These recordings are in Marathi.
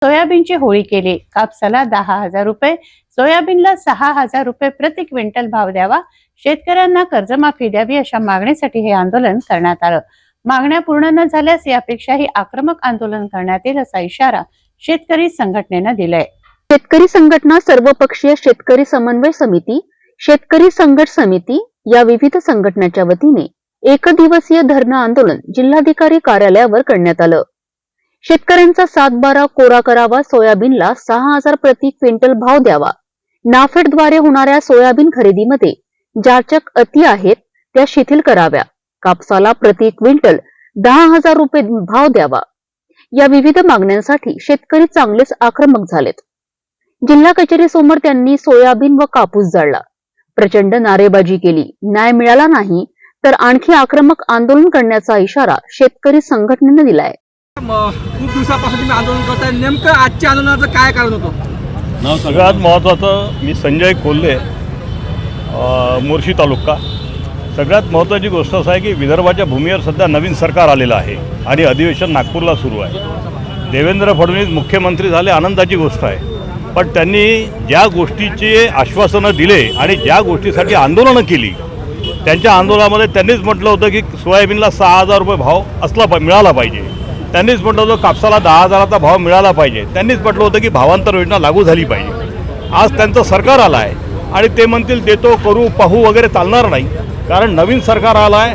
सोयाबीनची होळी केली। कापसाला 10,000 रुपये, सोयाबीनला 6,000 रुपये प्रति क्विंटल भाव द्यावा, शेतकऱ्यांना कर्जमाफी द्यावी अशा मागणीसाठी हे आंदोलन करण्यात आलं। मागण्या पूर्ण न झाल्यास यापेक्षाही आक्रमक आंदोलन करण्यात येईल असा इशारा शेतकरी संघटनेने दिलाय। शेतकरी संघटना, सर्वपक्षीय शेतकरी समन्वय समिती, शेतकरी संघर्ष समिती या विविध संघटनांच्या वतीने एकदिवसीय धरणं आंदोलन जिल्हाधिकारी कार्यालयावर करण्यात आलं। शेतकऱ्यांचा 7/12 कोरा करावा, सोयाबीनला 6,000 प्रति क्विंटल भाव द्यावा, नाफेडद्वारे होणाऱ्या सोयाबीन खरेदीमध्ये जाचक अटी आहेत त्या शिथिल कराव्या, कापसाला प्रति क्विंटल 10,000 रुपये भाव द्यावा, या विविध मागण्यांसाठी शेतकरी चांगलेच आक्रमक झालेत। जिल्हा कचेरी समोर त्यांनी सोयाबीन व कापूस जाळला, प्रचंड नारेबाजी केली। न्याय मिळाला नाही तर आणखी आक्रमक आंदोलन करण्याचा इशारा शेतकरी संघटनेने दिलाय। खूप दिवसापासून तुम्ही आंदोलन करताय, नेमकं आजच्या आंदोलनाचं काय कारण होतं? सगळ्यात महत्त्वाचं, मी संजय कोल्हे, मोर्शी तालुका। सगळ्यात महत्त्वाची गोष्ट असं आहे की विदर्भाच्या भूमीवर सध्या नवीन सरकार आलेलं आहे आणि अधिवेशन नागपूरला सुरू आहे। देवेंद्र फडणवीस मुख्यमंत्री झाले, आनंदाची गोष्ट आहे, पण त्यांनी ज्या गोष्टीचे आश्वासनं दिले आणि ज्या गोष्टीसाठी आंदोलनं केली, त्यांच्या आंदोलनामध्ये त्यांनीच म्हटलं होतं की सोयाबीनला 6,000 रुपये भाव मिळाला पाहिजे, त्यांनीच म्हटलं होतं कापसाला 10,000चा भाव मिळाला पाहिजे, त्यांनीच म्हटलं होतं की भावांतर योजना लागू झाली पाहिजे। आज त्यांचं सरकार आलं आहे आणि ते म्हणतील देतो, करू, पाहू वगैरे चालणार नाही, कारण नवीन सरकार आलं आहे,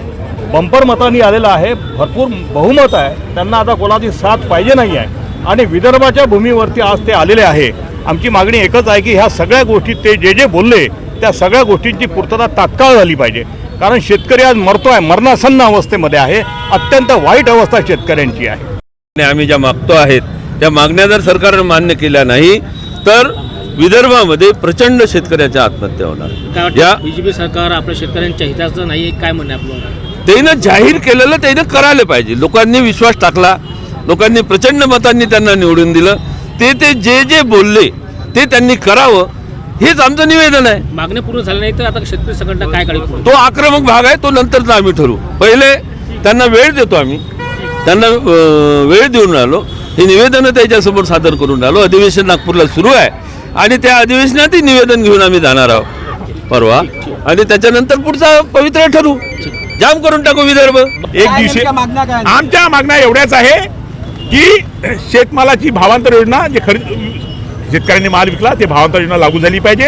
बंपर मतांनी आलेलं आहे, भरपूर बहुमत आहे, त्यांना आता कोणाची साथ पाहिजे नाही आहे आणि विदर्भाच्या भूमीवरती आज ते आलेले आहे। आमची मागणी एकच आहे की ह्या सगळ्या गोष्टी ते जे बोलले त्या सगळ्या गोष्टींची पूर्तता तात्काळ झाली पाहिजे, कारण शेतकरी आज मरतोय, मरणासन्न अवस्थेमध्ये आहे, अत्यंत वाईट अवस्था शेतकऱ्यांची आहे। आम्ही ज्या मागतो आहेत त्या मागण्या जर सरकारने मान्य केल्या नाही तर विदर्भामध्ये प्रचंड शेतकऱ्याच्या आत्महत्या होणार। या बीजेपी सरकार आपल्या शेतकऱ्यांच्या हिताचं नाही, काय म्हणणं आपलं? त्यानं जाहीर केलेलं त्यानं करायला पाहिजे। लोकांनी विश्वास टाकला, लोकांनी प्रचंड मतांनी त्यांना निवडून दिलं, ते जे बोलले ते त्यांनी करावं, हेच आमचं निवेदन आहे। मागण्या पूर्ण झाल्या नाही तर आता शेतकरी संघटना काय करेल? तो आक्रमक भाग आहे, तो नंतरचा आम्ही ठरवू। पहिले त्यांना वेळ देतो, आम्ही त्यांना वेळ देऊन राहिलो, हे निवेदन त्याच्यासमोर सादर करून राहिलो। अधिवेशन नागपूरला सुरू आहे आणि त्या अधिवेशनातही निवेदन घेऊन आम्ही जाणार आहोत परवा, आणि त्याच्यानंतर पुढचा पवित्र ठरू, जाम करून टाकू विदर्भ। एक दिवशी आमच्या मागण्या एवढ्याच आहे की शेतमालाची भावांतर योजना, जे शेतकऱ्यांनी माल विकला ते भावांतर योजना लागू झाली पाहिजे।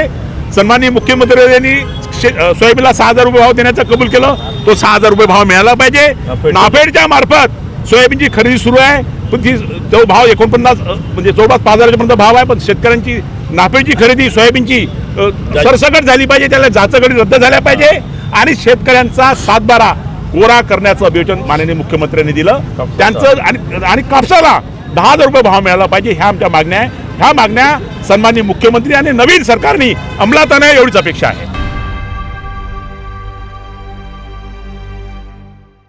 सन्माननीय मुख्यमंत्री यांनी सोयाबीनला 6,000 रुपये भाव देण्याचं कबूल केलं, तो 6,000 रुपये भाव मिळाला पाहिजे। नाफेडच्या मार्फत सोयाबीनची खरेदी सुरू आहे, पण तो भाव 49 म्हणजे जवळपास 5,000च्या पर्यंत भाव आहे, पण शेतकऱ्यांची नाफेडची खरेदी सोयाबीनची सरसकट झाली पाहिजे, त्याला जाचकडी रद्द झाल्या पाहिजे आणि शेतकऱ्यांचा 7/12 कोरा करण्याचं अभियोजन माननीय मुख्यमंत्र्यांनी दिलं, त्यांचं आणि कापसाला 10,000 रुपये भाव मिळाला पाहिजे, ह्या आमच्या मागण्या आहे। ह्या मागण्या सन्माननीय मुख्यमंत्री आणि नवीन सरकारने अंमलात आणाव्या एवढीच अपेक्षा आहे।